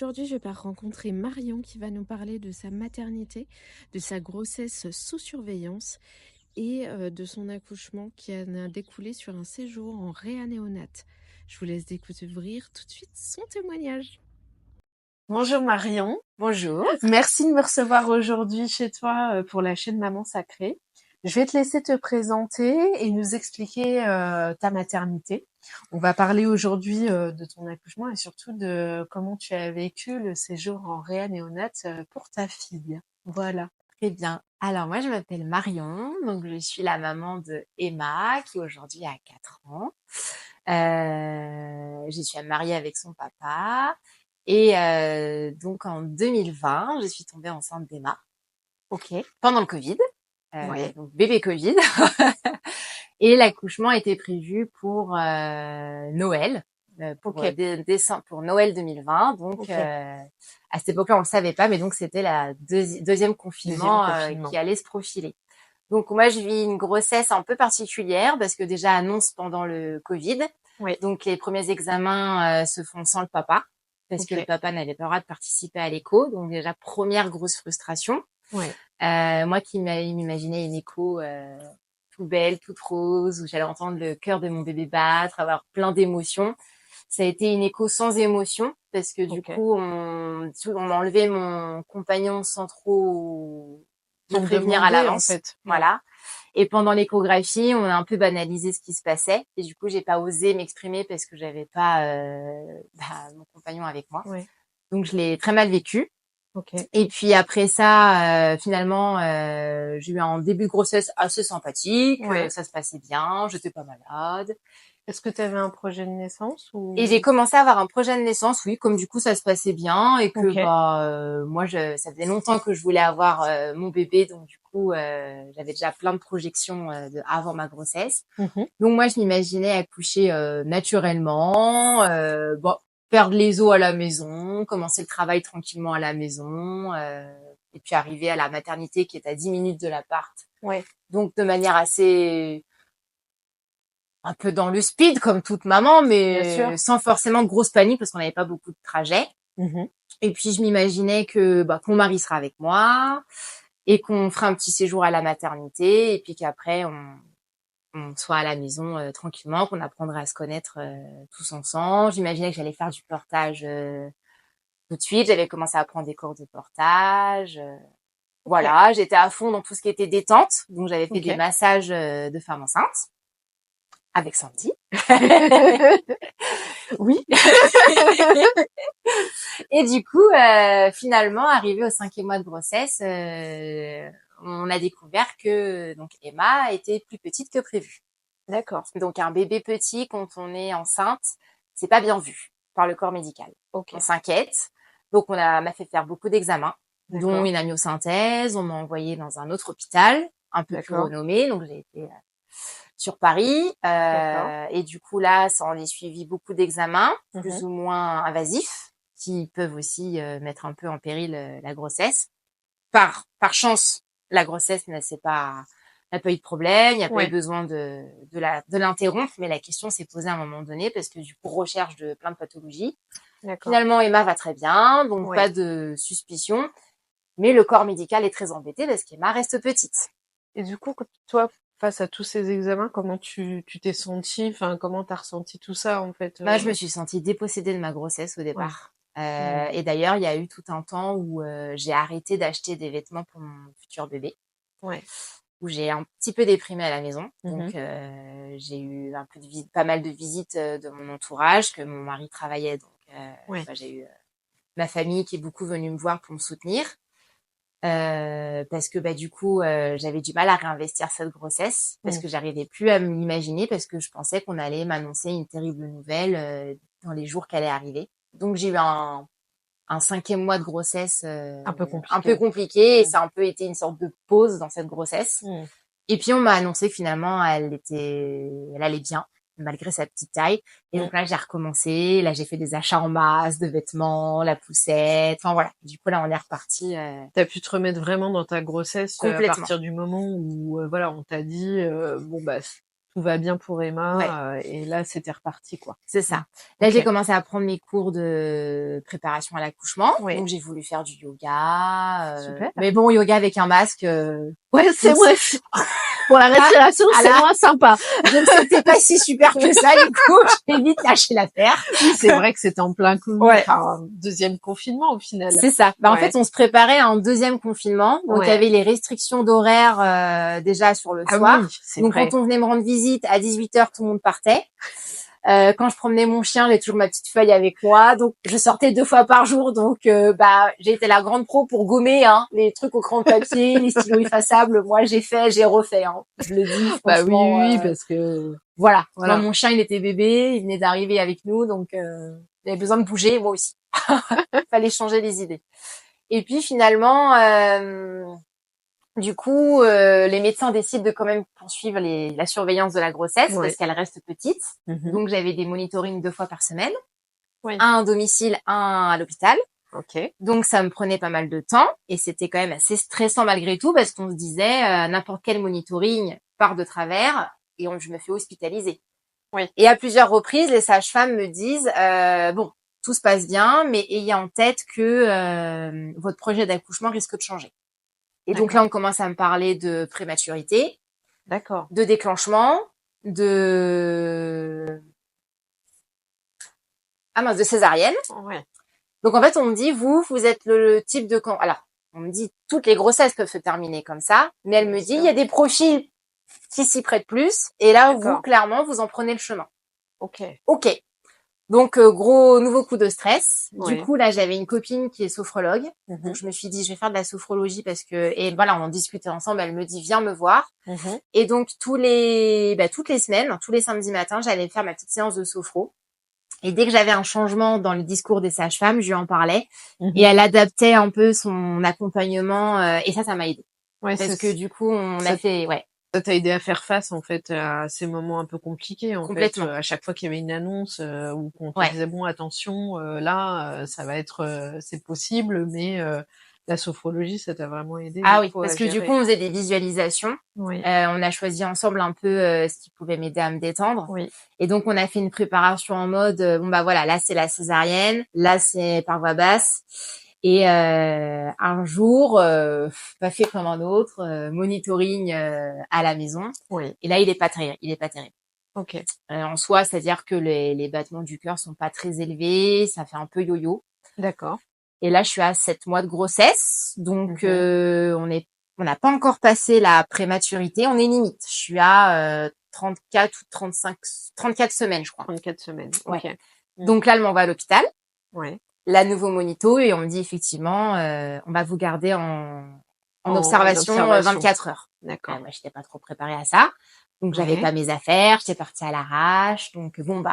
aujourd'hui, je pars rencontrer Marion qui va nous parler de sa maternité, de sa grossesse sous surveillance et de son accouchement qui en a découlé sur un séjour en réanéonate. Je vous laisse découvrir tout de suite son témoignage. Bonjour Marion, Bonjour. merci de me recevoir aujourd'hui chez toi pour la chaîne Maman Sacrée. Je vais te laisser te présenter et nous expliquer ta maternité. On va parler aujourd'hui de ton accouchement et surtout de comment tu as vécu le séjour en réanéonate pour ta fille. Voilà. Très bien. Alors moi, je m'appelle Marion, donc je suis la maman de Emma, qui aujourd'hui a 4 ans. Je suis mariée avec son papa. Et donc en 2020, je suis tombée enceinte d'Emma Ok. pendant le Covid, Ouais. donc bébé Covid. Et l'accouchement était prévu pour Noël, pour Ok. décembre, pour Noël 2020. Donc Ok. à cette époque-là, on le savait pas, mais donc c'était la deuxième Deuxième confinement confinement. qui allait se profiler. Donc moi, je vis une grossesse un peu particulière parce que déjà annonce pendant le Covid. Oui. Donc les premiers examens se font sans le papa parce que le Ok. papa n'avait pas le droit de participer à l'écho. Donc déjà première grosse frustration. Ouais. Moi qui m'imaginais une écho tout belle, toute rose, où j'allais entendre le cœur de mon bébé battre, avoir plein d'émotions. Ça a été une écho sans émotion parce que du Ok. coup, on m'a enlevé mon compagnon sans trop me Sans prévenir à demander en l'avance. fait. Ouais. Voilà. Et pendant l'échographie, on a un peu banalisé ce qui se passait. Et du coup, j'ai pas osé m'exprimer parce que j'avais pas mon compagnon avec moi. Ouais. Donc, je l'ai très mal vécu. Ok. Et puis après ça, finalement, j'ai eu un début de grossesse assez sympathique. Ouais. Ça se passait bien. J'étais pas malade. Est-ce que tu avais un projet de naissance Et j'ai ou... commencé à avoir un projet de naissance, oui, comme du coup ça se passait bien et que Ok. moi ça faisait longtemps que je voulais avoir mon bébé, donc du coup j'avais déjà plein de projections avant ma grossesse. Mhm. Donc moi je m'imaginais accoucher naturellement, perdre les os à la maison, commencer le travail tranquillement à la maison, et puis arriver à la maternité qui est à 10 minutes de l'appart. Ouais. Donc de manière assez un peu dans le speed comme toute maman, Bien mais sûr. sans forcément de grosse panique parce qu'on n'avait pas beaucoup de trajets. Mhm. Et puis je m'imaginais que mon mari sera avec moi et qu'on fera un petit séjour à la maternité et puis qu'après on soit à la maison tranquillement, qu'on apprendra à se connaître tous ensemble. J'imaginais que j'allais faire du portage tout de suite. J'avais commencé à prendre des cours de portage. Ok. Voilà, j'étais à fond dans tout ce qui était détente. Donc j'avais fait Ok. des massages de femmes enceintes avec Sandy. Oui. Et du coup, finalement, arrivé au 5e mois de grossesse, on a découvert que donc Emma était plus petite que prévu. D'accord. Donc un bébé petit quand on est enceinte, c'est pas bien vu par le corps médical. Ok. On s'inquiète. Donc m'a fait faire beaucoup d'examens, dont D'accord. une amniosynthèse. On m'a envoyé dans un autre hôpital, un peu plus D'accord. renommé. Donc j'ai été sur Paris. D'accord. Et du coup là, ça en est suivi beaucoup d'examens, plus Mhm. ou moins invasifs, qui peuvent aussi mettre un peu en péril la grossesse. Par chance, la grossesse n'a pas eu de problème, il n'y a pas eu Ouais. besoin de l'interrompre, mais la question s'est posée à un moment donné parce que du coup recherche de plein de pathologies. D'accord. Finalement, Emma va très bien, donc Ouais. pas de suspicion, mais le corps médical est très embêté parce qu'Emma reste petite. Et du coup, toi, face à tous ces examens, comment tu t'es sentie? Enfin, comment t'as ressenti tout ça, en fait? Bah, je me suis sentie dépossédée de ma grossesse au Ouais. départ. Hmm. Et d'ailleurs, il y a eu tout un temps où j'ai arrêté d'acheter des vêtements pour mon futur bébé, Ouais. où j'ai un petit peu déprimé à la maison. Mhm. Donc j'ai eu un peu pas mal de visites de mon entourage, que mon mari travaillait. Donc Ouais. j'ai eu ma famille qui est beaucoup venue me voir pour me soutenir. Parce que du coup j'avais du mal à réinvestir cette grossesse parce Hmm. que j'arrivais plus à m'imaginer parce que je pensais qu'on allait m'annoncer une terrible nouvelle dans les jours qu'elle allait arriver. Donc j'ai eu un 5e mois de grossesse Un peu un peu compliqué. compliqué et Hmm. ça a un peu été une sorte de pause dans cette grossesse. Hmm. Et puis on m'a annoncé que finalement elle allait bien malgré sa petite taille. Et Hmm. donc là j'ai recommencé, là j'ai fait des achats en masse de vêtements, la poussette, enfin voilà. Du coup là on est reparti T'as pu te remettre vraiment dans ta grossesse à complètement. partir du moment où, voilà, on t'a dit, bon, bah, tout tout va bien pour Emma, Ouais. et là, c'était reparti, quoi. C'est ça. Là, OK. j'ai commencé à prendre mes cours de préparation à l'accouchement. Oui. Donc, j'ai voulu faire du yoga. Super. Mais bon, yoga avec un masque. Ouais, c'est donc, moins pour la respiration, c'est voilà. moins sympa. Donc, c'était pas si super que ça. Du coup, j'ai vite lâché l'affaire. Oui, c'est vrai que c'était en plein Ouais. enfin, deuxième confinement au final. C'est ça. Bah, en Ouais. fait, on se préparait à un deuxième confinement. Donc, il y Ouais. avait les restrictions d'horaire déjà sur le Ah soir. oui, c'est Donc, vrai. quand on venait me rendre visite à 18h, tout le monde partait. Quand je promenais mon chien, j'ai toujours ma petite feuille avec moi. Donc, je sortais 2 fois par jour. Donc, j'ai été la grande pro pour gommer les trucs au crayon de papier, les stylos effaçables. Moi, j'ai refait. Je le dis Bah oui, franchement. oui, parce que Voilà. voilà. Moi, mon chien, il était bébé. Il venait d'arriver avec nous. Donc, il avait besoin de bouger. Moi aussi. Fallait changer les idées. Et puis, finalement... Du coup, les médecins décident de quand même poursuivre la surveillance de la grossesse Ouais. parce qu'elle reste petite. Donc, j'avais des monitorings 2 fois par semaine. Oui. Un à domicile, un à l'hôpital. OK. Donc, ça me prenait pas mal de temps et c'était quand même assez stressant malgré tout parce qu'on se disait n'importe quel monitoring part de travers et je me fais hospitaliser. Oui. Et à plusieurs reprises, les sages-femmes me disent bon, tout se passe bien, mais ayez en tête que votre projet d'accouchement risque de changer. Et donc là, on commence à me parler de prématurité, D'accord. de déclenchement, de césarienne. Ouais. Donc en fait, on me dit vous êtes le type de alors, on me dit toutes les grossesses peuvent se terminer comme ça, mais elle me dit il y a des profils qui s'y prêtent plus et là vous clairement vous en prenez le chemin. OK. OK. Donc gros nouveau coup de stress. Ouais. Du coup là, j'avais une copine qui est sophrologue. Donc je me suis dit je vais faire de la sophrologie parce que et voilà, on en discutait ensemble, elle me dit viens me voir. Et donc toutes les semaines, tous les samedis matins, j'allais faire ma petite séance de sophro. Et dès que j'avais un changement dans le discours des sages-femmes, je lui en parlais et elle adaptait un peu son accompagnement et ça m'a aidé. Ouais, Parce que du coup, on a fait ça t'a aidé à faire face en fait à ces moments un peu compliqués en complètement. fait. À chaque fois qu'il y avait une annonce ou qu'on te disait bon attention là ça va être c'est possible, mais la sophrologie ça t'a vraiment aidé. Ah du oui, coup, parce à que du gérer. coup, on faisait des visualisations. Oui. On a choisi ensemble un peu ce qui pouvait m'aider à me détendre. Oui. Et donc, on a fait une préparation en mode bon bah voilà, là c'est la césarienne, là c'est par voie basse. Et un jour, pas fait comme un autre, monitoring à la maison. Oui. Et là, il est pas terrible. OK. En soi, c'est-à-dire que les battements du cœur sont pas très élevés, ça fait un peu yo-yo. D'accord. Et là, je suis à 7 mois de grossesse, donc on n'a pas encore passé la prématurité, on est limite. Je suis à 34 ou 34 semaines, je crois. 34 semaines. Ouais. OK. Donc là, elle m'envoie à l'hôpital. Ouais. La nouveau monito et on me dit effectivement, on va vous garder en observation 24 heures. D'accord. Moi, j'étais pas trop préparée à ça. Donc, j'avais pas mes affaires, j'étais partie à l'arrache. Donc, bon,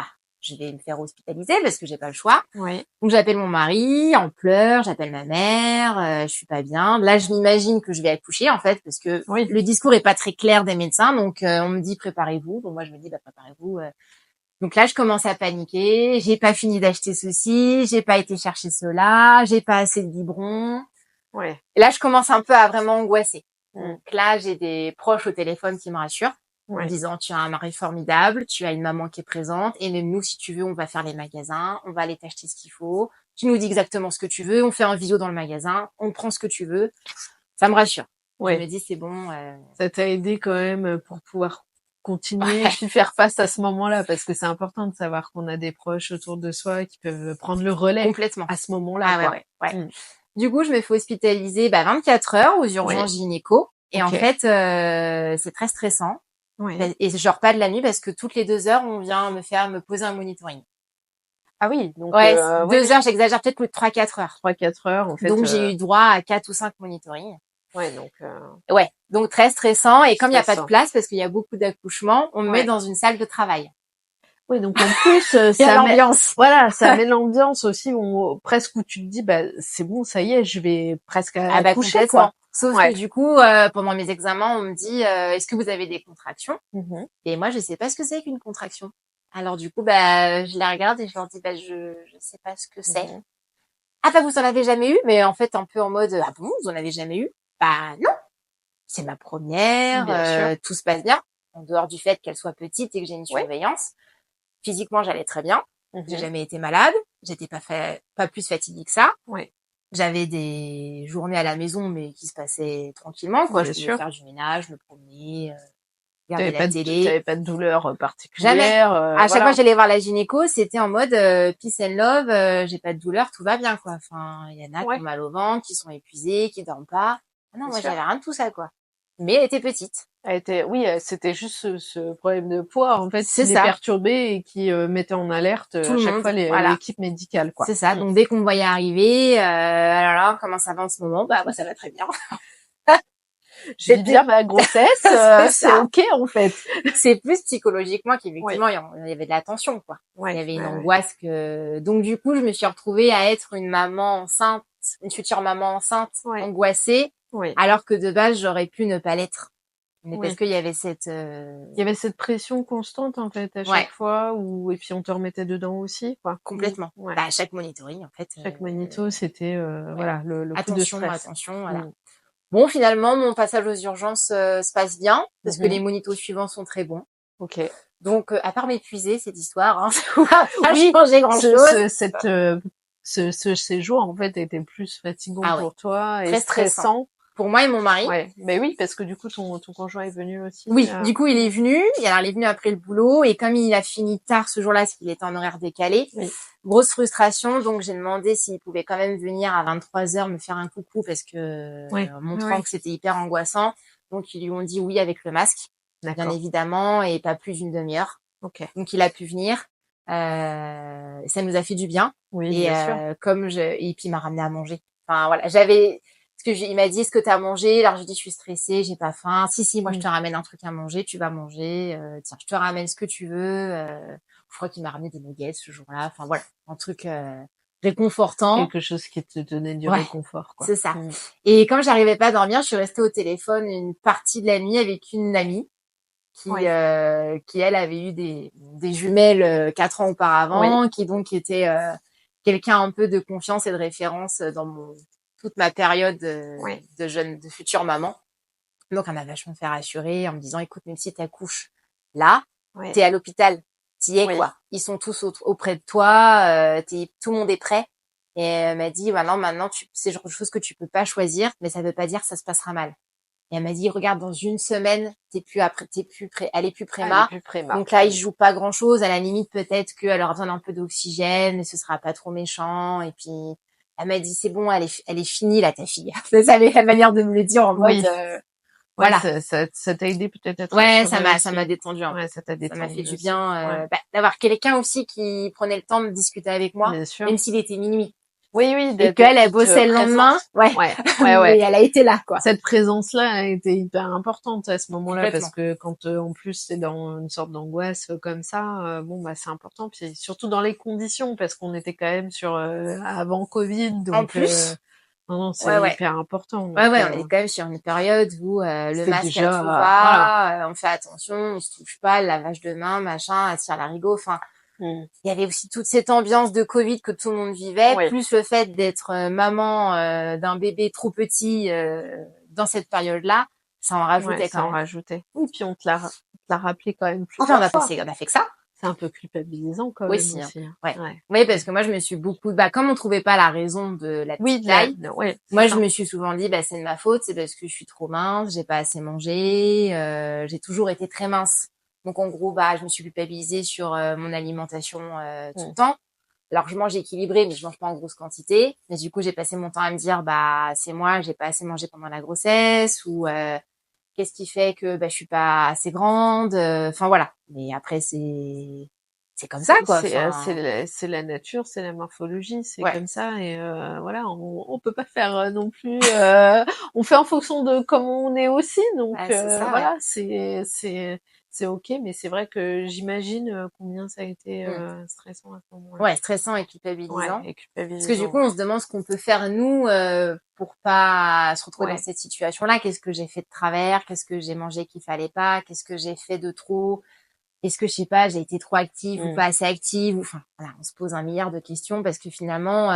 je vais me faire hospitaliser parce que j'ai pas le choix. Ouais. Donc, j'appelle mon mari en pleurs, j'appelle ma mère, je suis pas bien. Là, je m'imagine que je vais accoucher, en fait, parce que le discours est pas très clair des médecins. Donc, on me dit préparez-vous. Donc, moi, je me dis, préparez-vous. Donc là, je commence à paniquer. J'ai pas fini d'acheter ceci, j'ai pas été chercher cela, j'ai pas assez de biberons. Ouais. Et là, je commence un peu à vraiment angoisser. Donc là, j'ai des proches au téléphone qui me rassurent en me disant tu as un mari formidable, tu as une maman qui est présente et même nous, si tu veux, on va faire les magasins, on va aller t'acheter ce qu'il faut. Tu nous dis exactement ce que tu veux, on fait un visio dans le magasin, on prend ce que tu veux. Ça me rassure. Je me dis c'est bon. Ça t'a aidé quand même pour pouvoir continuer puis faire face à ce moment-là parce que c'est important de savoir qu'on a des proches autour de soi qui peuvent prendre le relais complètement à ce moment-là. Ouais. Du coup, je me fais hospitaliser 24 heures aux urgences gynéco et en fait c'est très stressant. Et je dors pas de la nuit parce que toutes les 2 heures on vient me poser un monitoring. Ah oui, donc 2 heures, j'exagère peut-être plus de 3-4 heures. 3-4 heures en fait. Donc j'ai eu droit à 4 ou 5 monitorings. Ouais, donc très stressant et comme il y a pas de place parce qu'il y a beaucoup d'accouchements, on me met dans une salle de travail. Oui, donc en plus ça l'ambiance. Ça met l'ambiance aussi presque où tu te dis c'est bon, ça y est, je vais presque accoucher quoi. Sauf que du coup pendant mes examens, on me dit est-ce que vous avez des contractions Et moi je sais pas ce que c'est qu'une contraction. Alors du coup je les regarde et je leur dis je sais pas ce que c'est. Ah vous en avez jamais eu, mais en fait un peu en mode ah bon, vous en avez jamais eu? Non. C'est ma première, tout se passe bien. en dehors du fait qu'elle soit petite et que j'ai une surveillance. Physiquement, j'allais très bien. J'ai jamais été malade. J'étais pas plus fatiguée que ça. J'avais des journées à la maison, mais qui se passaient tranquillement, quoi. Je pouvais faire du ménage, me promener, regarder la télé. T'avais pas de douleur particulière. Jamais. À chaque fois que j'allais voir la gynéco, c'était en mode peace and love, j'ai pas de douleur, tout va bien, quoi. Enfin, il y en a qui ont mal au ventre, qui sont épuisés, qui dorment pas. Ah non, moi j'avais rien de tout ça, quoi. Mais elle était petite. C'était juste ce problème de poids, en fait, qui les perturbait et qui mettait en alerte à chaque fois l'équipe médicale, quoi. C'est ça. Donc, dès qu'on me voyait arriver, alors, comment ça va en ce moment? Bah, moi, ça va très bien. J'ai bien ma grossesse, c'est ok, en fait. C'est plus psychologiquement qu'effectivement, il y avait de la tension, quoi. Il y avait une angoisse donc, du coup, je me suis retrouvée à être une maman enceinte, une future maman enceinte, angoissée, alors que de base, j'aurais pu ne pas l'être. Mais parce qu'il y avait cette pression constante, en fait, à chaque fois, et puis on te remettait dedans aussi, quoi. Complètement. Bah, chaque monitoring, en fait. Chaque monito, c'était, voilà, le coup de stress. Attention, voilà. Bon, finalement, mon passage aux urgences se passe bien, parce que les monitos suivants sont très bons. Ok. Donc, à part m'épuiser, cette histoire, hein, ça n'a pas changé grand-chose. Ce séjour, en fait, était plus fatigant pour toi et très stressant. Pour moi et mon mari. Mais oui, parce que du coup, ton conjoint est venu aussi. Oui, du coup, il est venu. Alors, il est venu après le boulot. Et comme il a fini tard ce jour-là, parce qu'il était en horaire décalé, grosse frustration. Donc, j'ai demandé s'il pouvait quand même venir à 23h me faire un coucou parce que, montrant que c'était hyper angoissant. Donc, ils lui ont dit oui avec le masque, bien évidemment, et pas plus d'une demi-heure. Donc, il a pu venir. Ça nous a fait du bien. Bien sûr. Et puis, il m'a ramené à manger. Enfin, voilà, il m'a dit, est-ce que t'as mangé? Alors, je dis, je suis stressée, j'ai pas faim. Si, moi, je te ramène un truc à manger, tu vas manger. Tiens, je te ramène ce que tu veux. Je crois qu'il m'a ramené des nuggets ce jour-là. Enfin, voilà, un truc réconfortant. Quelque chose qui te donnait du réconfort, quoi. C'est ça. Et quand j'arrivais pas à dormir, je suis restée au téléphone une partie de la nuit avec une amie qui elle, avait eu des jumelles 4 ans auparavant, qui donc était quelqu'un un peu de confiance et de référence dans toute ma période de future maman. Donc, elle m'a vachement fait rassurer en me disant, écoute, même si t'accouches là, t'es à l'hôpital, t'y es, quoi. Ils sont tous auprès de toi, tout le monde est prêt. Et elle m'a dit, maintenant, c'est le genre de choses que tu peux pas choisir, mais ça veut pas dire que ça se passera mal. Et elle m'a dit, regarde, dans une semaine, elle est plus préma. Donc là, il joue pas grand chose. À la limite, peut-être qu'elle aura besoin d'un peu d'oxygène, mais ce sera pas trop méchant. Et puis, elle m'a dit, c'est bon, elle est finie, là, ta fille. C'est ça, la manière de me le dire en mode, voilà. Ça t'a aidé peut-être à te rassurer. Ça m'a détendu. Ça t'a détendu. Ça m'a fait du bien, d'avoir quelqu'un aussi qui prenait le temps de discuter avec moi, même s'il était minuit. Oui. Et qu'elle, elle bossait le lendemain. Et elle a été là, quoi. Cette présence-là a été hyper importante à ce moment-là, parce que quand, en plus, c'est dans une sorte d'angoisse comme ça, c'est important. Puis surtout dans les conditions, parce qu'on était quand même avant Covid, donc. En plus. Non, c'est hyper important. Donc, on est quand même sur une période où le masque, elle trouve pas, on fait attention, on se touche pas, le lavage de mains, machin, elle tire l'arigot, enfin. Il y avait aussi toute cette ambiance de Covid que tout le monde vivait, plus le fait d'être maman d'un bébé trop petit dans cette période-là, ça en rajoutait quand même. Ça en rajoutait. Oui, puis on te l'a rappelé quand même plus. Enfin, on a fait que ça. C'est un peu culpabilisant quand même aussi. Oui, parce que moi je me suis comme on trouvait pas la raison de la petite taille, moi je me suis souvent dit c'est de ma faute, c'est parce que je suis trop mince, j'ai pas assez mangé, j'ai toujours été très mince. Donc en gros je me suis culpabilisée sur mon alimentation tout le temps. Alors je mange équilibré mais je mange pas en grosse quantité. Mais du coup j'ai passé mon temps à me dire c'est moi, j'ai pas assez mangé pendant la grossesse ou qu'est-ce qui fait que je suis pas assez grande, enfin voilà. Mais après c'est comme ça, quoi. C'est la nature, c'est la morphologie, c'est comme ça. Et voilà, on peut pas faire non plus. On fait en fonction de comment on est aussi. Donc voilà, c'est ok. Mais c'est vrai que j'imagine combien ça a été stressant à ce moment-là. Ouais, stressant et culpabilisant. Parce que du coup, on se demande ce qu'on peut faire nous pour pas se retrouver dans cette situation-là. Qu'est-ce que j'ai fait de travers? Qu'est-ce que j'ai mangé qu'il fallait pas? Qu'est-ce que j'ai fait de trop? Est-ce que, je sais pas, j'ai été trop active ou pas assez active? Enfin, voilà, on se pose un milliard de questions parce que finalement,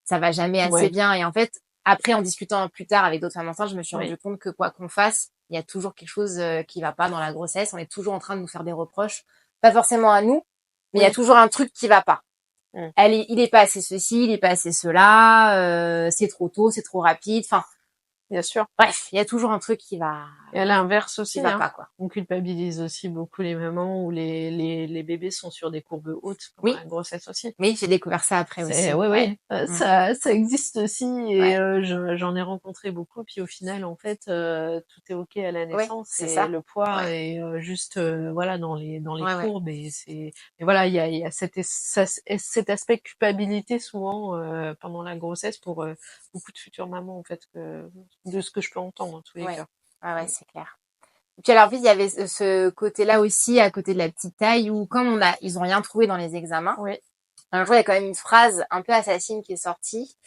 ça va jamais assez bien. Et en fait, après, en discutant plus tard avec d'autres femmes enceintes, je me suis rendu compte que quoi qu'on fasse, Il y a toujours quelque chose qui va pas dans la grossesse. On est toujours en train de nous faire des reproches, pas forcément à nous, mais il y a toujours un truc qui va pas. Il est pas assez ceci, il est pas assez cela, c'est trop tôt, c'est trop rapide. Enfin, bien sûr. Bref, il y a toujours un truc qui va. Et à l'inverse aussi, qui va pas, quoi. On culpabilise aussi beaucoup les mamans où les bébés sont sur des courbes hautes pendant la grossesse aussi. Oui, j'ai découvert ça après aussi. Oui. Ça existe aussi et j'en ai rencontré beaucoup. Puis au final, en fait, tout est ok à la naissance et ça. le poids est juste voilà dans les courbes et c'est. Mais voilà, il y a cet aspect culpabilité souvent pendant la grossesse pour beaucoup de futures mamans en fait de ce que je peux entendre en tous les cas. Ouais, c'est clair. Et puis alors vite, il y avait ce côté-là aussi, à côté de la petite taille, où comme ils ont rien trouvé dans les examens. Oui. Un jour, il y a quand même une phrase un peu assassine qui est sortie.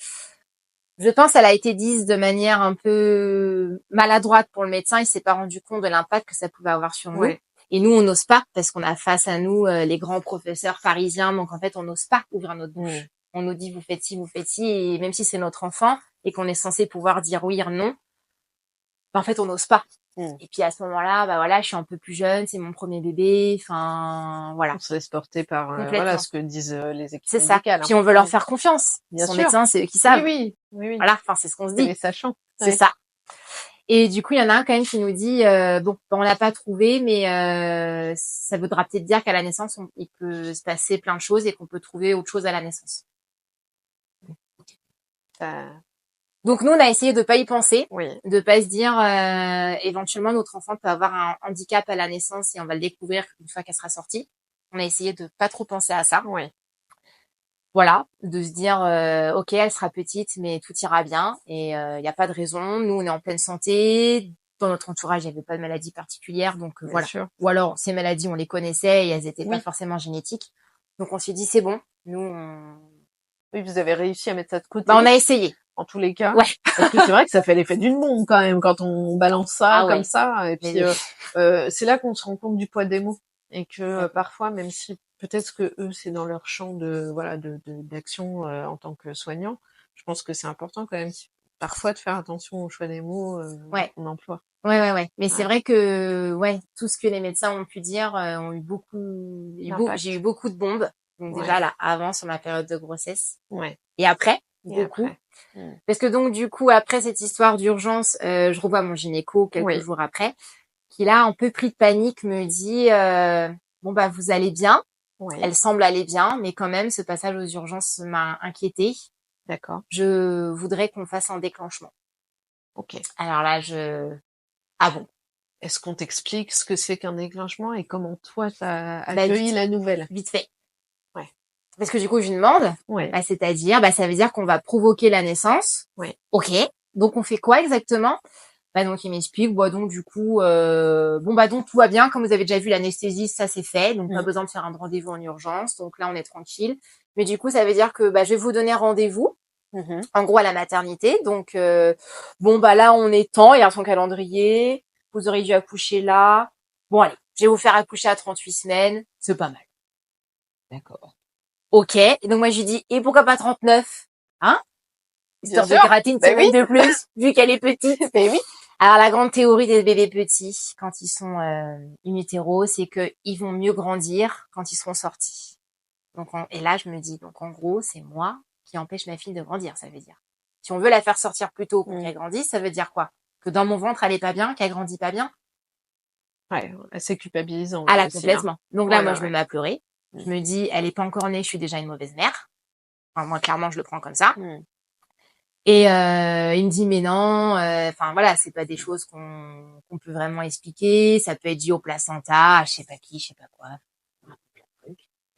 Je pense qu'elle a été dite de manière un peu maladroite pour le médecin. Il s'est pas rendu compte de l'impact que ça pouvait avoir sur nous. Et nous, on n'ose pas parce qu'on a face à nous les grands professeurs parisiens. Donc en fait, on n'ose pas ouvrir notre bouche. On nous dit vous faites ci, et même si c'est notre enfant et qu'on est censé pouvoir dire oui ou non, en fait, on n'ose pas. Et puis à ce moment-là, voilà, je suis un peu plus jeune, c'est mon premier bébé, enfin voilà. On se laisse porter par voilà ce que disent les équipes médicales. C'est ça. Puis hein. on veut leur faire confiance. Bien Son sûr. médecin, c'est eux qui savent. Oui. Voilà, enfin c'est ce qu'on se dit. C'est les sachants. C'est ça. Et du coup, il y en a un quand même qui nous dit bon, on l'a pas trouvé, mais ça voudra peut-être dire qu'à la naissance, il peut se passer plein de choses et qu'on peut trouver autre chose à la naissance. Donc nous, on a essayé de pas y penser, de pas se dire éventuellement notre enfant peut avoir un handicap à la naissance et on va le découvrir une fois qu'elle sera sortie. On a essayé de pas trop penser à ça. Voilà, de se dire ok, elle sera petite, mais tout ira bien et il y a pas de raison. Nous, on est en pleine santé. Dans notre entourage, il y avait pas de maladie particulière, donc voilà. Sûr. Ou alors ces maladies, on les connaissait et elles étaient pas forcément génétiques. Donc on s'est dit c'est bon. Nous, oui, vous avez réussi à mettre ça de côté. On a essayé. En tous les cas. Parce que c'est vrai que ça fait l'effet d'une bombe quand même quand on balance ça comme ça. Et puis c'est là qu'on se rend compte du poids des mots et que parfois, même si peut-être que eux c'est dans leur champ de d'action en tant que soignant, je pense que c'est important quand même parfois de faire attention au choix des mots qu'on emploie. Ouais. Mais c'est vrai que tout ce que les médecins ont pu dire ont eu beaucoup. J'ai eu beaucoup de bombes. Donc déjà là, avant sur ma période de grossesse. Et après. Beaucoup. Parce que donc du coup après cette histoire d'urgence, je revois mon gynéco quelques jours après, qui là un peu pris de panique me dit bon bah vous allez bien, elle semble aller bien, mais quand même ce passage aux urgences m'a inquiétée. D'accord. Je voudrais qu'on fasse un déclenchement. Ok. Alors là ah bon. Est-ce qu'on t'explique ce que c'est qu'un déclenchement et comment toi t'as accueilli la nouvelle? Vite fait. Parce que du coup, je lui demande, c'est-à-dire, ça veut dire qu'on va provoquer la naissance. Ok. Donc, on fait quoi exactement? Donc, il m'explique, donc du coup, donc tout va bien. Comme vous avez déjà vu, l'anesthésie, ça c'est fait. Donc, pas besoin de faire un rendez-vous en urgence. Donc là, on est tranquille. Mais du coup, ça veut dire que je vais vous donner rendez-vous. En gros, à la maternité. Donc, là, on est temps. Il y a son calendrier. Vous aurez dû accoucher là. Bon, allez, je vais vous faire accoucher à 38 semaines. C'est pas mal. D'accord. Ok. Et donc moi je lui dis et pourquoi pas 39? Hein? Histoire de gratter une semaine de plus, vu qu'elle est petite. Oui. Alors la grande théorie des bébés petits, quand ils sont in utero, c'est que ils vont mieux grandir quand ils seront sortis. Donc et là je me dis donc en gros c'est moi qui empêche ma fille de grandir, ça veut dire. Si on veut la faire sortir plus tôt pour qu'elle grandisse, ça veut dire quoi? Que dans mon ventre elle est pas bien, qu'elle grandit pas bien? Ouais, c'est culpabilisant. Ah là complètement. Donc là moi je me mets à pleurer. Je me dis, elle est pas encore née, je suis déjà une mauvaise mère. Enfin, moi, clairement, je le prends comme ça. Et il me dit, mais non, voilà, c'est pas des choses qu'on peut vraiment expliquer. Ça peut être dû au placenta, à je sais pas qui, je sais pas quoi.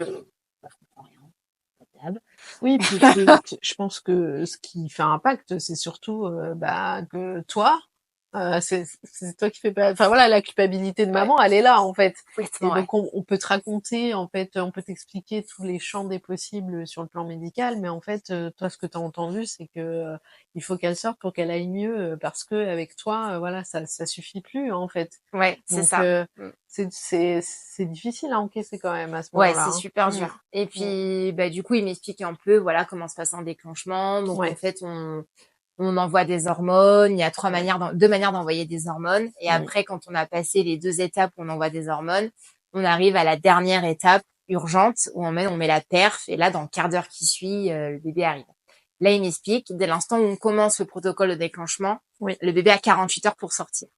Je comprends rien. Oui, puis je pense que ce qui fait impact, c'est surtout que toi, c'est toi qui fais pas. Enfin voilà, la culpabilité de maman, elle est là en fait. Et donc on peut te raconter, en fait, on peut t'expliquer tous les champs des possibles sur le plan médical, mais en fait, toi, ce que tu as entendu, c'est que il faut qu'elle sorte pour qu'elle aille mieux, parce que avec toi, voilà, ça suffit plus en fait. Ouais, c'est ça. C'est difficile à encaisser quand même à ce moment-là. Ouais, c'est super dur. Et puis du coup, il m'explique un peu voilà comment se passe un déclenchement. Donc en fait, on envoie des hormones. Il y a deux manières d'envoyer des hormones. Et après, quand on a passé les 2 étapes où on envoie des hormones, on arrive à la dernière étape urgente où on met la perf. Et là, dans le quart d'heure qui suit, le bébé arrive. Là, il m'explique, dès l'instant où on commence le protocole de déclenchement, le bébé a 48 heures pour sortir.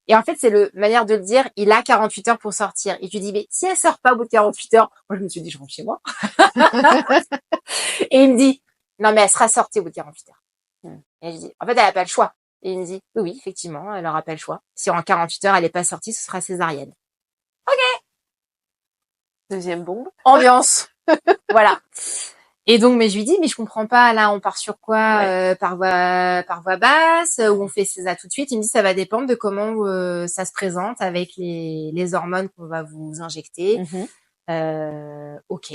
Et en fait, c'est manière de le dire, il a 48 heures pour sortir. Et tu dis, mais si elle sort pas au bout de 48 heures, moi, je me suis dit, je rentre chez moi. Et il me dit, non, mais elle sera sortie au bout de 48 heures. Et je dis, en fait, elle a pas le choix. Et il me dit, oui, effectivement, elle aura pas le choix. Si en 48 heures, elle est pas sortie, ce sera césarienne. Ok. Deuxième bombe. Ambiance. Voilà. Et donc, mais je lui dis, mais je comprends pas, là, on part sur quoi, par voie basse, ou on fait César tout de suite. Il me dit, ça va dépendre de comment ça se présente avec les hormones qu'on va vous injecter. Ok.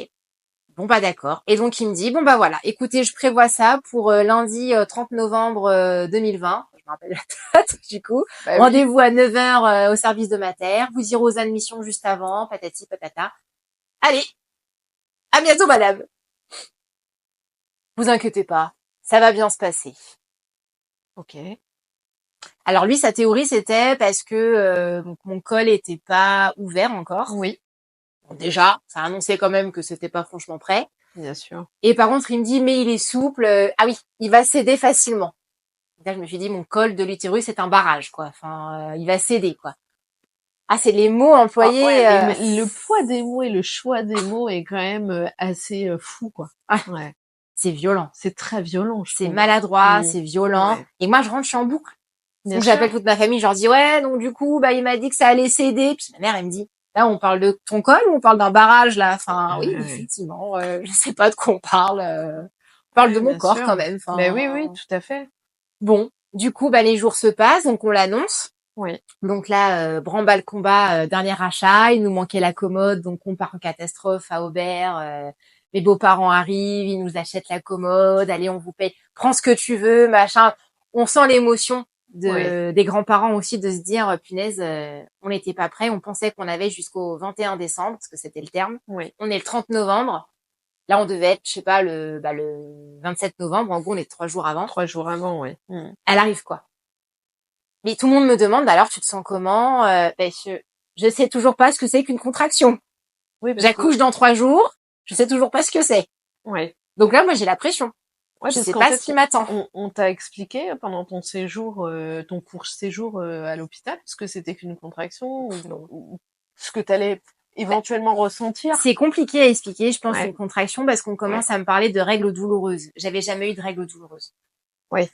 Bon, bah, d'accord. Et donc, il me dit, bon, bah, voilà. Écoutez, je prévois ça pour lundi 30 novembre 2020. Je me rappelle la date, du coup. Bah, rendez-vous à 9h au service de mater. Vous irez aux admissions juste avant, patati patata. Allez. À bientôt, madame. Vous inquiétez pas, ça va bien se passer. Ok. Alors lui, sa théorie, c'était parce que mon col était pas ouvert encore. Oui. Bon, déjà, ça annonçait quand même que c'était pas franchement prêt. Bien sûr. Et par contre, il me dit, mais il est souple. Ah oui, il va céder facilement. Là, je me suis dit, mon col de l'utérus c'est un barrage, quoi. Enfin, il va céder, quoi. Ah, c'est les mots employés. Le poids des mots et le choix des mots est quand même assez fou, quoi. Ouais. C'est violent. C'est très violent, je trouve. C'est maladroit, c'est violent. Ouais. Et moi, je rentre, je suis en boucle. Donc, j'appelle toute ma famille, je leur dis, ouais, donc du coup, bah, il m'a dit que ça allait céder. Puis ma mère, elle me dit, là, on parle de ton col ou on parle d'un barrage, là? Enfin, oui, effectivement, je sais pas de quoi on parle. On parle de mon corps, quand même. Enfin, mais oui, tout à fait. Bon. Du coup, bah, les jours se passent, donc on l'annonce. Oui. Donc là, branle-bas combat, dernier achat. Il nous manquait la commode, donc on part en catastrophe à Aubert. Mes beaux-parents arrivent, ils nous achètent la commode. Allez, on vous paye. Prends ce que tu veux, machin. On sent l'émotion des grands-parents aussi de se dire, punaise, on n'était pas prêts. On pensait qu'on avait jusqu'au 21 décembre, parce que c'était le terme. Oui. On est le 30 novembre. Là, on devait être, je sais pas, le 27 novembre. En gros, on est 3 jours avant. 3 jours avant, oui. Elle arrive quoi? Mais tout le monde me demande, alors tu te sens comment? Je sais toujours pas ce que c'est qu'une contraction. Oui, j'accouche dans 3 jours, je sais toujours pas ce que c'est. Ouais. Donc là, moi, j'ai la pression. Ouais, je sais pas ce qui m'attend. On t'a expliqué pendant ton séjour, ton court séjour à l'hôpital, ce que c'était qu'une contraction ou ce que t'allais éventuellement ressentir. C'est compliqué à expliquer, je pense, une contraction, parce qu'on commence à me parler de règles douloureuses. J'avais jamais eu de règles douloureuses. Oui.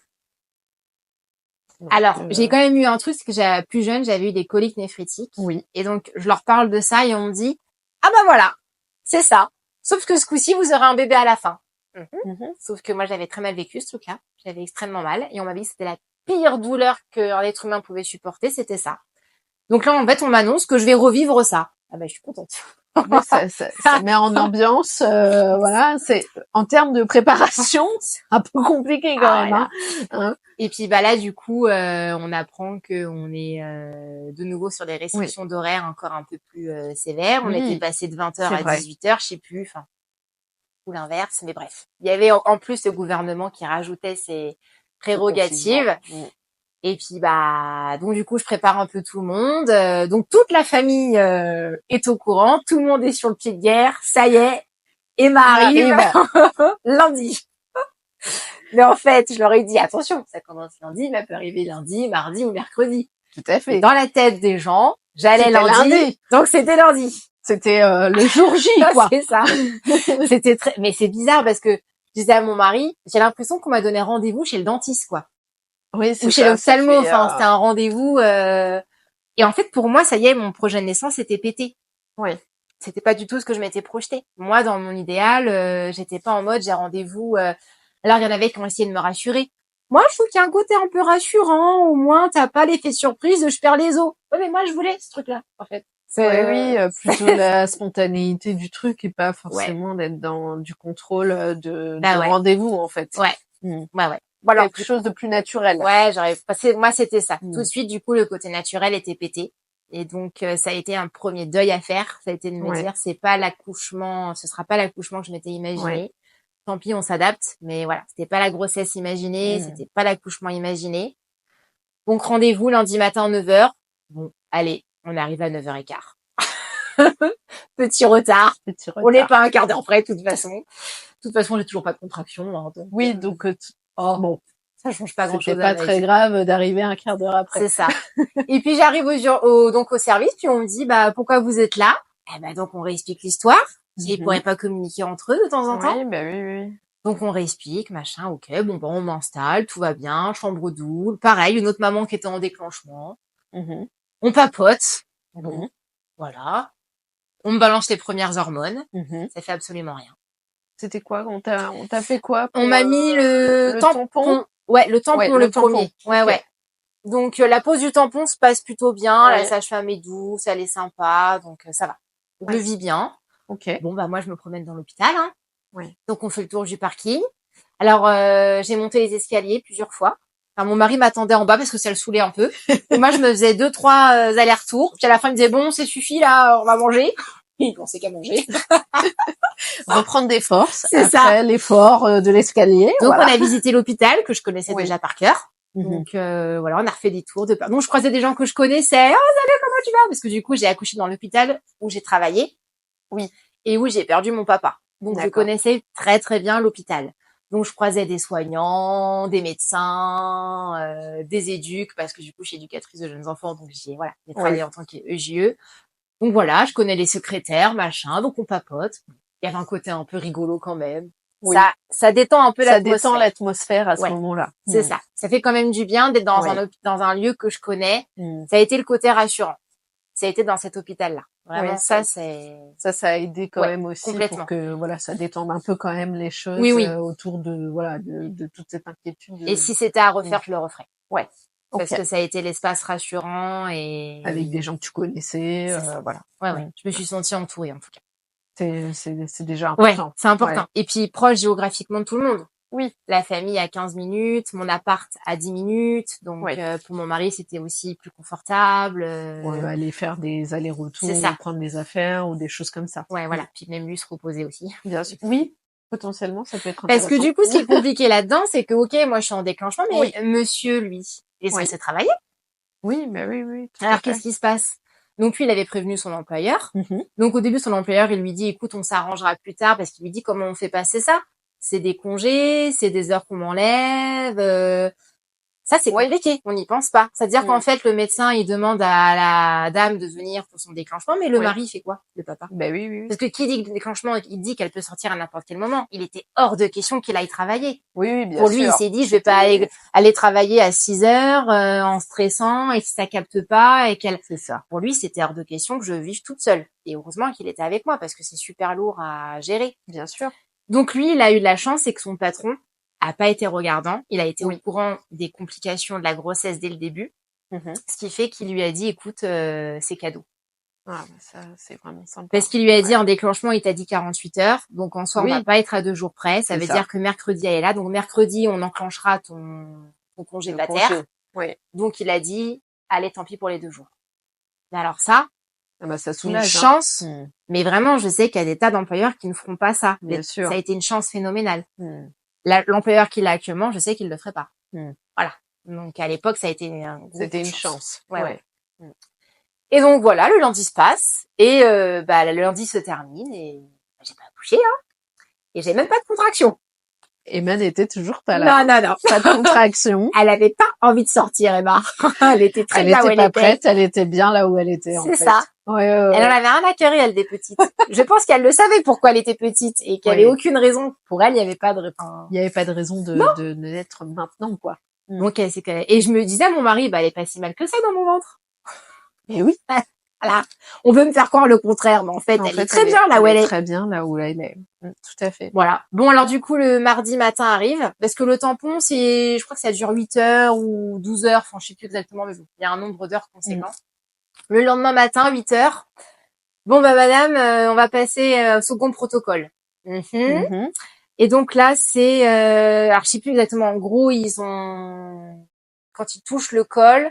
Alors, j'ai quand même eu un truc, c'est que plus jeune, j'avais eu des coliques néphrétiques. Oui. Et donc, je leur parle de ça et on me dit, ah bah voilà, c'est ça. Sauf que ce coup-ci, vous aurez un bébé à la fin. Sauf que moi, j'avais très mal vécu ce truc-là. J'avais extrêmement mal. Et on m'a dit que c'était la pire douleur qu'un être humain pouvait supporter, c'était ça. Donc là, en fait, on m'annonce que je vais revivre ça. Ah bah, je suis contente. Oui, ça met en ambiance, voilà. C'est en termes de préparation, c'est un peu compliqué quand même. Hein. Et puis bah là, du coup, on apprend que on est de nouveau sur des restrictions d'horaire encore un peu plus sévères. On était passé de 20h à 18h, je sais plus. Enfin, ou l'inverse, mais bref. Il y avait en plus le gouvernement qui rajoutait ses prérogatives. Et puis bah donc du coup je prépare un peu tout le monde. Donc toute la famille est au courant, tout le monde est sur le pied de guerre. Ça y est, Emma arrive lundi. Mais en fait, je leur ai dit attention, ça commence lundi, mais ça peut arriver lundi, mardi ou mercredi. Tout à fait. Et dans la tête des gens, j'allais lundi, donc c'était lundi. C'était le jour J, quoi. C'est ça. C'était mais c'est bizarre parce que je disais à mon mari, j'ai l'impression qu'on m'a donné rendez-vous chez le dentiste, quoi. Oui, c'est ou chez l'ophtalmo, enfin, c'était un rendez-vous, et en fait, pour moi, ça y est, mon projet de naissance était pété. Oui. C'était pas du tout ce que je m'étais projeté. Moi, dans mon idéal, j'étais pas en mode, j'ai rendez-vous, alors il y en avait qui ont essayé de me rassurer. Moi, je trouve qu'il y a un côté un peu rassurant, au moins, t'as pas l'effet surprise de je perds les os. Ouais, mais moi, je voulais ce truc-là, en fait. Oui, plutôt la spontanéité du truc et pas forcément d'être dans du contrôle de rendez-vous, en fait. Ouais. Ouais. Voilà, quelque chose de plus naturel. Ouais, moi, c'était ça. Tout de suite, du coup, le côté naturel était pété. Et donc, ça a été un premier deuil à faire. Ça a été de me dire, c'est pas l'accouchement, ce sera pas l'accouchement que je m'étais imaginé. tant pis, on s'adapte. Mais voilà, c'était pas la grossesse imaginée, c'était pas l'accouchement imaginé. Donc, rendez-vous lundi matin à 9h. Bon, allez, on arrive à 9h15. Petit retard. On n'est pas un quart d'heure près, de toute façon. De toute façon, j'ai toujours pas de contraction. Hein, donc, Oui, donc bon, ça change pas grand-chose. C'était pas très grave d'arriver un quart d'heure après. C'est ça. Et puis j'arrive donc au service, puis on me dit pourquoi vous êtes là? Donc on réexplique l'histoire. Ils pourraient pas communiquer entre eux de temps en temps. Oui, oui. Donc on réexplique, machin, ok, on m'installe, tout va bien, chambre double, pareil, une autre maman qui était en déclenchement. On papote. Voilà. On me balance les premières hormones. Ça fait absolument rien. C'était quoi? On t'a fait quoi? On m'a mis le tampon. Ouais, le tampon, le premier. Ouais. Donc la pose du tampon se passe plutôt bien. La sage-femme est douce, elle est sympa, donc ça va. Je le vis bien. Ok. Bon moi je me promène dans l'hôpital. Hein. Ouais. Donc on fait le tour du parking. Alors j'ai monté les escaliers plusieurs fois. Enfin, mon mari m'attendait en bas parce que ça le saoulait un peu. Et moi je me faisais 2-3 allers-retours. Puis à la fin il me disait bon c'est suffit là, on va manger. Il pensait qu'à manger. Reprendre des forces. C'est après l'effort de l'escalier. Donc on a visité l'hôpital que je connaissais déjà par cœur. Donc voilà, on a refait des tours donc je croisais des gens que je connaissais. Oh salut, comment tu vas? Parce que du coup, j'ai accouché dans l'hôpital où j'ai travaillé. Oui. Et où j'ai perdu mon papa. Donc je connaissais très très bien l'hôpital. Donc je croisais des soignants, des médecins, des éduques parce que du coup je suis éducatrice de jeunes enfants donc j'ai travaillé en tant qu'EJE. Donc voilà, je connais les secrétaires, machin, donc on papote. Il y avait un côté un peu rigolo quand même. Oui. Ça détend un peu l'atmosphère. Ça détend l'atmosphère à ce moment-là. C'est ça. Ça fait quand même du bien d'être dans un lieu que je connais. Ça a été le côté rassurant. Ça a été dans cet hôpital-là. Vraiment, ça a aidé quand même aussi pour que ça détende un peu quand même les choses autour de toute cette inquiétude. Et si c'était à refaire, je le referais. Ouais. Parce que ça a été l'espace rassurant et avec des gens que tu connaissais, voilà. Ouais. Je me suis sentie entourée en tout cas. C'est déjà important. Ouais, c'est important. Et puis proche géographiquement de tout le monde. Oui. La famille à 15 minutes, mon appart à 10 minutes. Donc pour mon mari, c'était aussi plus confortable. Aller faire des allers-retours, prendre des affaires ou des choses comme ça. Ouais, voilà. Puis même lui se reposer aussi. Bien sûr. Oui. Potentiellement, ça peut être intéressant. Parce que du coup, ce qui est compliqué là-dedans, c'est que moi je suis en déclenchement, mais monsieur, lui, est censé travailler. Oui, mais oui. Alors qu'est-ce qui se passe? Donc lui, il avait prévenu son employeur. Donc au début, son employeur, il lui dit, écoute, on s'arrangera plus tard, parce qu'il lui dit comment on fait passer ça. C'est des congés, c'est des heures qu'on m'enlève. Ça, c'est compliqué. On n'y pense pas. C'est-à-dire qu'en fait, le médecin, il demande à la dame de venir pour son déclenchement, mais le mari, il fait quoi, le papa? Ben oui. Parce que qui dit que le déclenchement, il dit qu'elle peut sortir à n'importe quel moment. Il était hors de question qu'il aille travailler. Oui, bien sûr. Pour lui, il s'est dit, je vais pas aller travailler à 6 heures en stressant et si ça capte pas et qu'elle. C'est ça. Pour lui, c'était hors de question que je vive toute seule. Et heureusement qu'il était avec moi parce que c'est super lourd à gérer. Bien sûr. Donc lui, il a eu de la chance, c'est que son patron a pas été regardant. Il a été au courant des complications de la grossesse dès le début. Ce qui fait qu'il lui a dit, écoute, c'est cadeau. Ah, ça, c'est vraiment sympa. Parce qu'il lui a dit en déclenchement, il t'a dit 48 heures. Donc en soi, on va pas être à 2 jours près. Ça veut dire que mercredi, elle est là. Donc mercredi, on enclenchera ton congé bataire. Oui. Donc il a dit, allez, tant pis pour les 2 jours. Mais alors ça, ça soulage. Une chance. Mais vraiment, je sais qu'il y a des tas d'employeurs qui ne feront pas ça. Bien sûr. Ça a été une chance phénoménale. L'employeur qu'il a actuellement, je sais qu'il le ferait pas. Voilà. Donc à l'époque, ça a été c'était une chance. Ouais. Et donc voilà, le lundi se passe et le lundi se termine et j'ai pas accouché et j'ai même pas de contraction. Emma n'était toujours pas là. Non. Pas de contraction. Elle avait pas envie de sortir, Emma. Elle était très bien où elle était. Prête, elle était bien là où elle était. C'est ça. Ouais. Elle en avait rien à carrer, elle, des petites. Je pense qu'elle le savait pourquoi elle était petite et qu'il y avait aucune raison. Pour elle, il y avait pas de il y avait pas de raison de naître maintenant, quoi. Donc et je me disais à mon mari, elle est pas si mal que ça dans mon ventre. Et oui. Voilà. On veut me faire croire le contraire, mais en fait, elle est très bien là où elle est. Très bien là où elle est. Tout à fait. Voilà. Bon, alors du coup, le mardi matin arrive, parce que le tampon, je crois que ça dure 8 heures ou 12 heures, enfin, je sais plus exactement, mais bon, il y a un nombre d'heures conséquent. Le lendemain matin, 8 heures. Bon, madame, on va passer au second protocole. Et donc là, c'est, alors je sais plus exactement, en gros, quand ils touchent le col,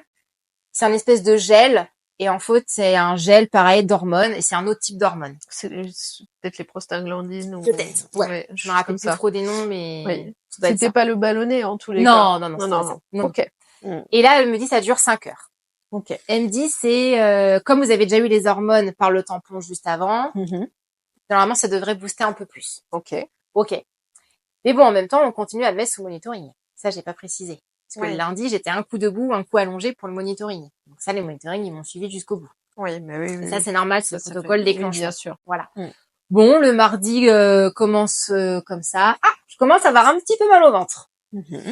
c'est un espèce de gel Et en fait, c'est un gel pareil d'hormones et c'est un autre type d'hormones. C'est peut-être les prostaglandines ou... Peut-être. Ouais. Je me rappelle plus trop des noms, mais oui. ça doit être C'était ça. pas le ballonnet en tous les Non, cas. non, non, c'est pas ça. Non. Ok. Et là, elle me dit ça dure 5 heures. Ok. Elle me dit c'est comme vous avez déjà eu les hormones par le tampon juste avant, normalement ça devrait booster un peu plus. Ok. Ok. Mais bon, en même temps, on continue à me mettre sous monitoring. Ça, j'ai pas précisé. Parce que Oui. le lundi, j'étais un coup debout, un coup allongé pour le monitoring. Donc ça, les monitoring, ils m'ont suivi jusqu'au bout. Oui, mais oui. Et ça, c'est normal, c'est le protocole déclenchement. Oui, bien sûr. Voilà. Bon, le mardi commence comme ça. Ah, je commence à avoir un petit peu mal au ventre.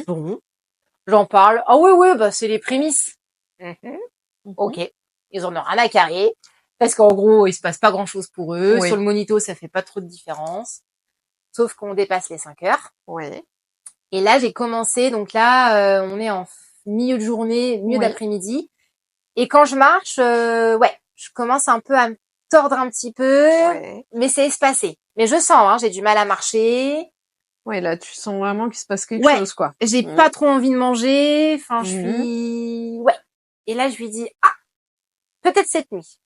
Bon, j'en parle. Ah oui, bah c'est les prémices. Ok. Ils en ont rien à carrer. Parce qu'en gros, il se passe pas grand chose pour eux. Oui. Sur le monito, ça fait pas trop de différence. Sauf qu'on dépasse les 5 heures. Oui. Et là, j'ai commencé, donc là, on est en milieu de journée, milieu d'après-midi. Et quand je marche, je commence un peu à me tordre un petit peu, mais c'est espacé. Mais je sens, j'ai du mal à marcher. Ouais, là, tu sens vraiment qu'il se passe quelque chose, quoi. J'ai pas trop envie de manger, enfin, je suis... Et là, je lui dis, peut-être cette nuit.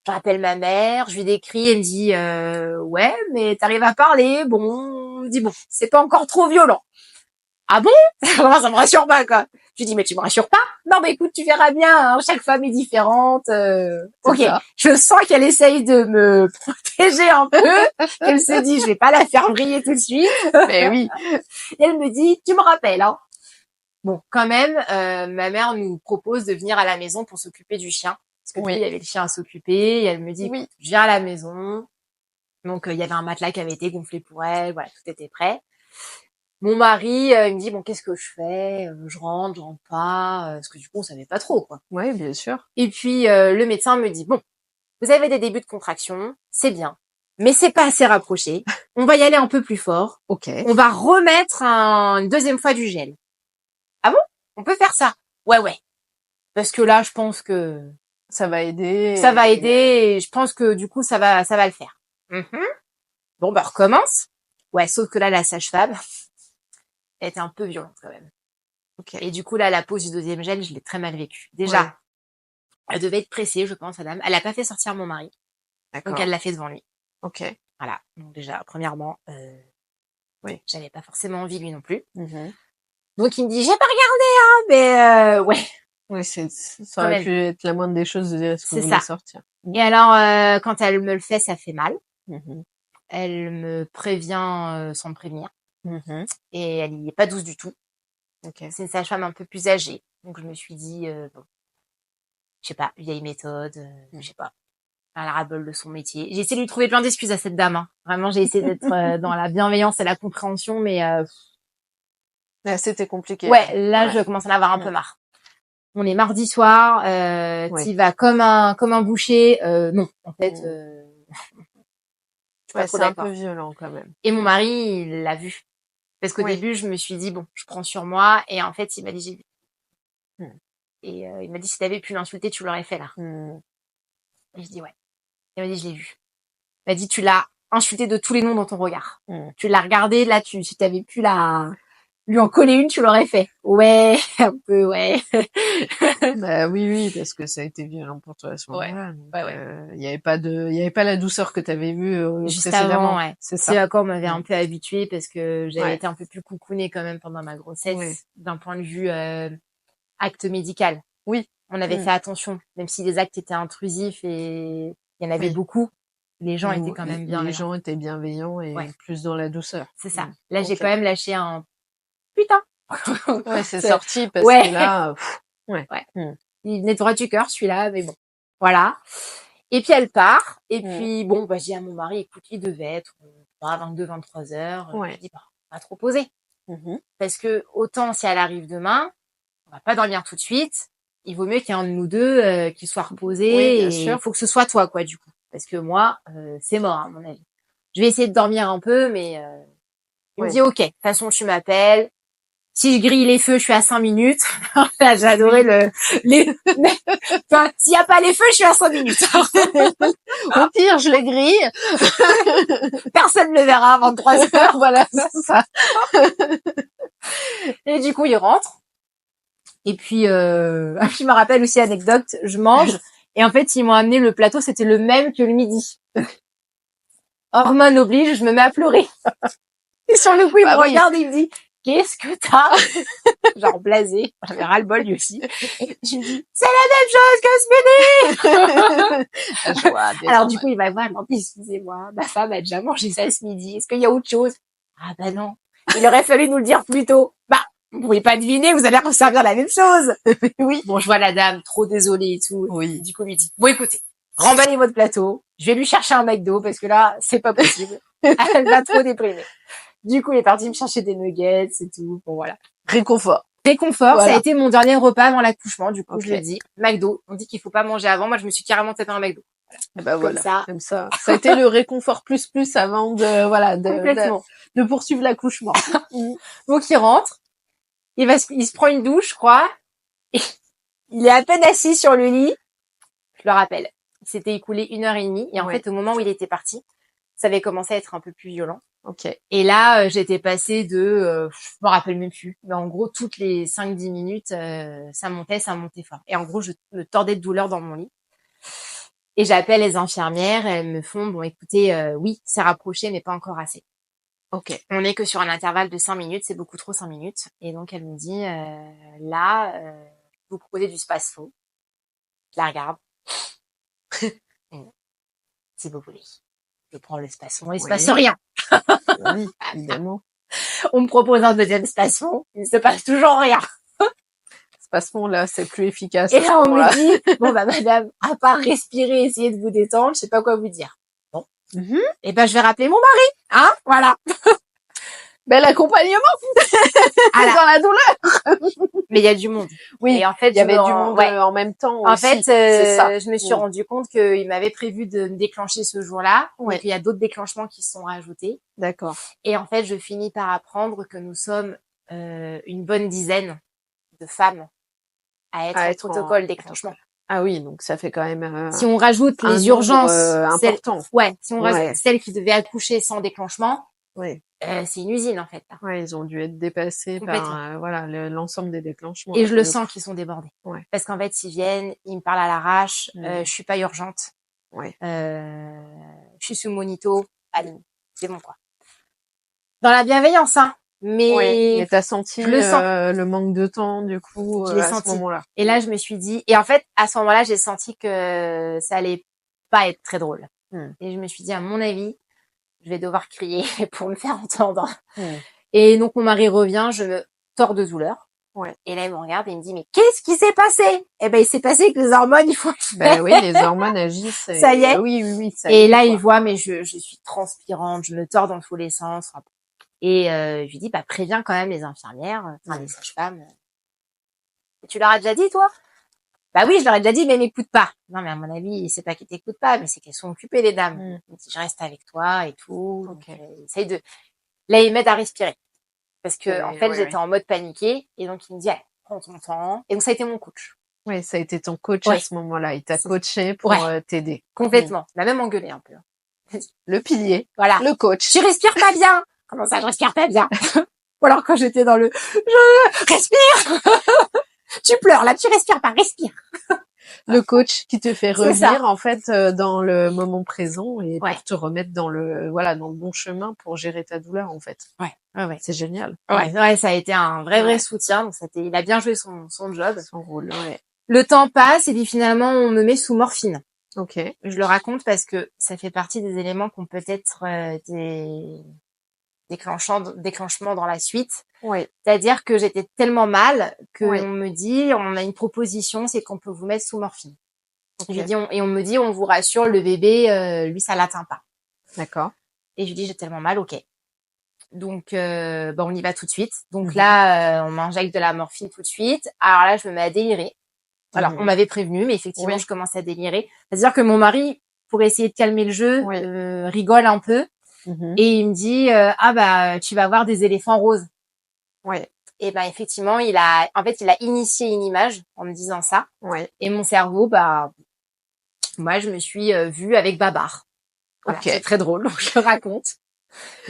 Je rappelle ma mère, je lui décris, elle me dit, ouais, mais t'arrives à parler, bon, je dis, bon, c'est pas encore trop violent. Ah bon? Ça me rassure pas, quoi. Je lui dis, mais tu me rassures pas? Non, mais écoute, tu verras bien, chaque femme est différente. Ok, ça. Je sens qu'elle essaye de me protéger un peu, qu'elle se dit, je vais pas la faire briller tout de suite. Mais oui. Et elle me dit, tu me rappelles, hein. Bon, quand même, ma mère nous propose de venir à la maison pour s'occuper du chien. Parce que il y avait le chien à s'occuper, et elle me dit, je viens à la maison. Donc, il y avait un matelas qui avait été gonflé pour elle, voilà, tout était prêt. Mon mari, il me dit, bon, qu'est-ce que je fais? Je rentre pas? Parce que du coup, on savait pas trop, quoi. Ouais, bien sûr. Et puis, le médecin me dit, bon, vous avez des débuts de contraction, c'est bien, mais c'est pas assez rapproché. On va y aller un peu plus fort. Ok. On va remettre une deuxième fois du gel. Ah bon? On peut faire ça? Ouais. Parce que là, je pense que ça va aider. Ça va aider et je pense que du coup, ça va le faire. Bon, bah, recommence. Ouais, sauf que là, la sage-femme, elle était un peu violente quand même. Et du coup, là, la pause du deuxième gel, je l'ai très mal vécue. Déjà, elle devait être pressée, je pense, madame. Elle a pas fait sortir mon mari. Donc, elle l'a fait devant lui. Ok. Voilà. Donc, déjà, premièrement, j'avais pas forcément envie, lui non plus. Donc, il me dit, j'ai pas regardé, mais Oui, ça aurait pu être la moindre des choses de dire ce que vous voulez sortir. Et alors, quand elle me le fait, ça fait mal. Elle me prévient sans me prévenir. Et elle y est pas douce du tout. C'est une sage-femme un peu plus âgée. Donc, je me suis dit, bon, je sais pas, vieille méthode, je sais pas. Elle a ras-le-bol de son métier. J'ai essayé de lui trouver plein d'excuses à cette dame. Hein. Vraiment, j'ai essayé d'être dans la bienveillance et la compréhension, mais... Là, c'était compliqué. Là, je commence à en avoir un peu marre. On est mardi soir, t'y vas comme un boucher. Non, en fait... c'est un peu violent quand même. Et mon mari, il l'a vu. Parce qu'au début, je me suis dit, bon, je prends sur moi. Et en fait, il m'a dit, j'ai vu. Et il m'a dit, si t'avais pu l'insulter, tu l'aurais fait là. Et je dis, ouais. Il m'a dit, je l'ai vu. Il m'a dit, tu l'as insulté de tous les noms dans ton regard. Tu l'as regardé, là, si t'avais pu lui en coller une, tu l'aurais fait. Ouais, un peu, ouais. Bah oui, parce que ça a été violent pour toi à ce moment-là. Il y avait pas la douceur que t'avais vue juste précédemment. Avant, C'est ça. C'est à quoi on m'avait un peu habituée parce que j'avais été un peu plus coucounée quand même pendant ma grossesse, d'un point de vue acte médical. Oui. On avait fait attention, même si les actes étaient intrusifs et il y en avait beaucoup. Les gens étaient quand même bienveillants. Les gens étaient bienveillants et plus dans la douceur. C'est ça. Là, j'ai quand même lâché un putain. C'est sorti parce que là, il venait droit du cœur, celui-là, mais bon. Voilà. Et puis, elle part. Et puis, bon, bah, j'ai dit à mon mari, écoute, il devait être 22, 23 heures. Je dis, bah, on va trop poser. Parce que, autant si elle arrive demain, on va pas dormir tout de suite. Il vaut mieux qu'il y ait un de nous deux qui soit reposé. Oui, bien et sûr. Il faut que ce soit toi, quoi, du coup. Parce que moi, c'est mort, à mon avis. Je vais essayer de dormir un peu, mais il me dit, ok, de toute façon, tu m'appelles. Si je grille les feux, je suis à 5 minutes. Là, j'ai adoré enfin, s'il y a pas les feux, je suis à 5 minutes. Au pire, je les grille. Personne ne le verra avant 3 heures. Voilà, c'est ça. Et du coup, il rentre. Et puis, je me rappelle aussi anecdote, je mange et en fait ils m'ont amené le plateau, c'était le même que le midi. Hormones oblige, je me mets à pleurer. Et sur le coup il me regarde et il me dit qu'est-ce que t'as? Genre blasé, j'avais ras le bol lui aussi. Je lui dis c'est la même chose que ce midi. Alors du coup il va voir, il me dit excusez-moi, ma femme a déjà mangé ça ce midi. Est-ce qu'il y a autre chose? Ah bah non. Il aurait fallu nous le dire plus tôt. Bah vous pouvez pas deviner, vous allez resservir la même chose. Oui. Bon, je vois la dame, trop désolée et tout. Oui. Du coup, lui dit, bon, écoutez, remballez votre plateau. Je vais lui chercher un McDo parce que là, c'est pas possible. Elle va trop déprimer. Du coup, il est parti me chercher des nuggets et tout. Bon, voilà. Réconfort. Réconfort, Voilà. ça a été mon dernier repas avant l'accouchement. Du coup, Ok. je le dis, McDo. On dit qu'il faut pas manger avant. Moi, je me suis carrément tapé un McDo. Et ben voilà. ça. Comme ça. Ça a été le réconfort plus avant Complètement. de poursuivre l'accouchement. Donc, il rentre. Il se prend une douche, je crois. Et il est à peine assis sur le lit. Je le rappelle. Il s'était écoulé 1h30. Et en fait, au moment où il était parti, ça avait commencé à être un peu plus violent. Ok. Et là, j'étais passée de, je me rappelle même plus, mais en gros, toutes les 5-10 minutes, ça montait fort. Et en gros, je me tordais de douleur dans mon lit. Et j'appelle les infirmières, elles me font, bon, écoutez, oui, c'est rapproché, mais pas encore assez. Ok. On n'est que sur un intervalle de 5 minutes, c'est beaucoup trop 5 minutes. Et donc, elle me dit, là, vous proposez du spasfo. Je la regarde. Si vous voulez. Je prends le spasfon, il se passe rien. Oui, évidemment. On me propose un deuxième spasfon, il ne se passe toujours rien. Spasfon, là, c'est plus efficace. Et là, on me dit, bon, bah, madame, à part respirer, essayer de vous détendre, je sais pas quoi vous dire. Bon. Et ben, je vais rappeler mon mari. Hein? Voilà. Bel accompagnement. Dans la douleur. Mais il y a du monde. Oui. Et en fait, il y avait du monde en même temps En aussi. fait, c'est ça. je me suis rendu compte qu'il m'avait prévu de me déclencher ce jour-là. Ouais. Et qu'il y a d'autres déclenchements qui se sont rajoutés. D'accord. Et en fait, je finis par apprendre que nous sommes une bonne dizaine de femmes à être en protocole déclenchement. Ah oui, donc ça fait quand même si on rajoute les urgences important. Si on rajoute celles qui devaient accoucher sans déclenchement, c'est une usine en fait. Là. Ouais, ils ont dû être dépassés par l'ensemble des déclenchements. Et je le sens qu'ils sont débordés. Ouais. Parce qu'en fait, ils viennent, ils me parlent à l'arrache, je suis pas urgente. Ouais. Je suis sous monito, allez, c'est bon quoi. Dans la bienveillance, hein. Mais t'as senti le manque de temps du coup à ce moment-là. Et là, je me suis dit, et en fait, à ce moment-là, j'ai senti que ça allait pas être très drôle. Et je me suis dit, à mon avis, je vais devoir crier pour me faire entendre. Et donc, mon mari revient, je me tords de douleur. Ouais. Et là, il me regarde et il me dit, mais qu'est-ce qui s'est passé? Eh ben, il s'est passé que les hormones, il faut... Ben oui, les hormones agissent. Ça y est. Oui, ça y est. Et là, il voit, mais je suis transpirante, je me tords dans tous les sens. Et je lui dis, bah préviens quand même les infirmières, les sages-femmes. Tu leur as déjà dit, toi? Bah oui, je leur ai déjà dit, mais elles m'écoutent pas. Non, mais à mon avis, c'est pas qu'elles t'écoutent pas, mais c'est qu'elles sont occupées, les dames. Je reste avec toi et tout. Okay. Donc, essaye de... Là, ils m'aident à respirer. Parce que, en fait, j'étais en mode paniqué. Et donc, il me dit, allez, prends ton temps. Et donc, ça a été mon coach. Oui, ça a été ton coach à ce moment-là. Il t'a coaché pour t'aider. Complètement. Il m'a même engueulé un peu. Le pilier. Voilà. Le coach. Tu respires pas bien. Comment ça, je respire pas bien? Ou alors quand j'étais dans le je respire. Tu pleures là, tu respires pas, respire. Le coach qui te fait revenir en fait dans le moment présent et pour te remettre dans le bon chemin pour gérer ta douleur en fait. Ouais. C'est génial. Ouais, ça a été un vrai soutien. Donc il a bien joué son job, son rôle. Ouais. Le temps passe et puis finalement on me met sous morphine. Ok. Je le raconte parce que ça fait partie des éléments qui ont peut-être des déclenchement dans la suite. Oui. C'est-à-dire que j'étais tellement mal que on me dit, on a une proposition, c'est qu'on peut vous mettre sous morphine. Okay. Je lui dis, on me dit, on vous rassure, le bébé, lui, ça l'atteint pas. D'accord. Et je lui dis, j'ai tellement mal, ok. Donc, on y va tout de suite. Donc là, on m'injecte de la morphine tout de suite. Alors là, je me mets à délirer. Alors, on m'avait prévenu, mais effectivement, je commence à délirer. C'est-à-dire que mon mari, pour essayer de calmer le jeu, rigole un peu. Et il me dit tu vas voir des éléphants roses. Ouais. Et ben effectivement, il a initié une image en me disant ça. Ouais. Et mon cerveau moi je me suis vue avec Babar. Voilà, c'est très drôle, donc je le raconte.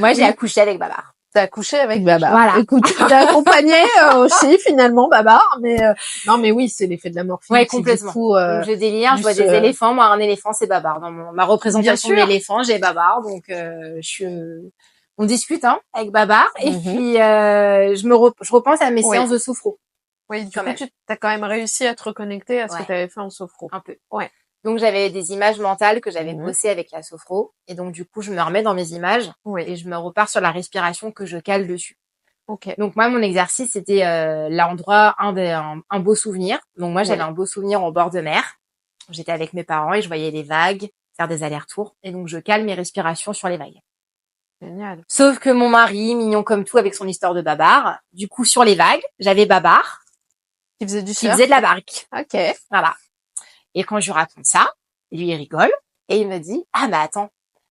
Moi j'ai accouché avec Babar. T'as accouché avec Babar. Voilà. Écoute, t'as accompagné aussi finalement Babar, mais non, mais oui, c'est l'effet de la morphine. Ouais, qui, du complètement. coup, Donc je délire, je vois plus, des éléphants. Moi, un éléphant, c'est Babar. Dans ma représentation de sûr. l'éléphant, j'ai Babar. Donc on discute avec Babar. Et Mhm. puis je repense à mes Oui. séances de sophro. Oui, du Quand coup, même. tu as quand même réussi à te reconnecter à ce que Ouais, tu avais fait en sophro. un peu. Ouais. Donc j'avais des images mentales que j'avais Mhm. bossées avec la sophro. Et donc du coup, je me remets dans mes images Oui. et je me repars sur la respiration que je cale dessus. Ok. Donc moi, mon exercice, c'était l'endroit, un beau souvenir. Donc moi, j'avais Oui. un beau souvenir au bord de mer. J'étais avec mes parents et je voyais les vagues faire des allers-retours. Et donc je cale mes respirations sur les vagues. Génial. Sauf que mon mari, mignon comme tout, avec son histoire de Babar, du coup sur les vagues, j'avais Babar Qui faisait du qui surf. faisait de la barque. Ok. Voilà. Et quand je lui raconte ça, lui il rigole et il me dit ah bah attends,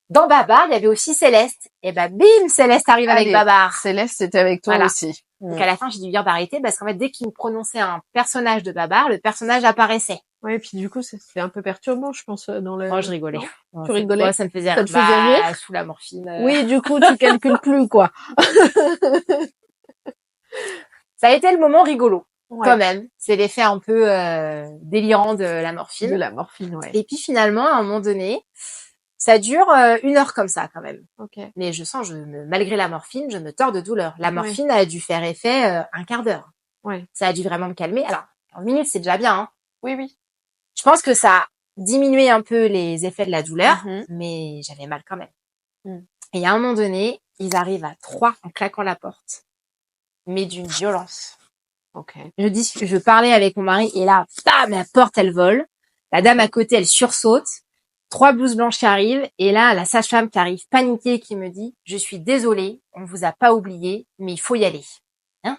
dans Babar il y avait aussi Céleste. Et bah bim, Céleste arrive avec Allez, Babar. Céleste, c'était avec toi Voilà. aussi. Donc à la fin j'ai dû dire d'arrêter parce qu'en fait dès qu'il me prononçait un personnage de Babar, le personnage apparaissait. Ouais, et puis du coup, c'était un peu perturbant, je pense, dans le... Oh je rigolais. Non, tu rigolais? Ouais, ça me faisait Ça te faisait rire? sous la morphine. Oui, du coup, tu calcules plus, quoi. Ça a été le moment rigolo. Ouais. Quand même, c'est l'effet un peu délirant de la morphine. De la morphine, ouais. Et puis finalement, à un moment donné, ça dure 1 heure comme ça quand même. Ok. Mais je sens, malgré la morphine, je me tords de douleur. La Ouais. morphine a dû faire effet un quart d'heure. Ouais. Ça a dû vraiment me calmer. Alors, 15 minutes, c'est déjà bien. Hein. Oui, oui. Je pense que ça a diminué un peu les effets de la douleur, Mhm. mais j'avais mal quand même. Mm. Et à un moment donné, ils arrivent à 3 en claquant la porte. Mais d'une violence. Ok. Je parlais avec mon mari et là, bam, la porte, elle vole. La dame à côté, elle sursaute. 3 blouses blanches qui arrivent. Et là, la sage-femme qui arrive paniquée qui me dit, je suis désolée, on vous a pas oublié, mais il faut y aller. Hein?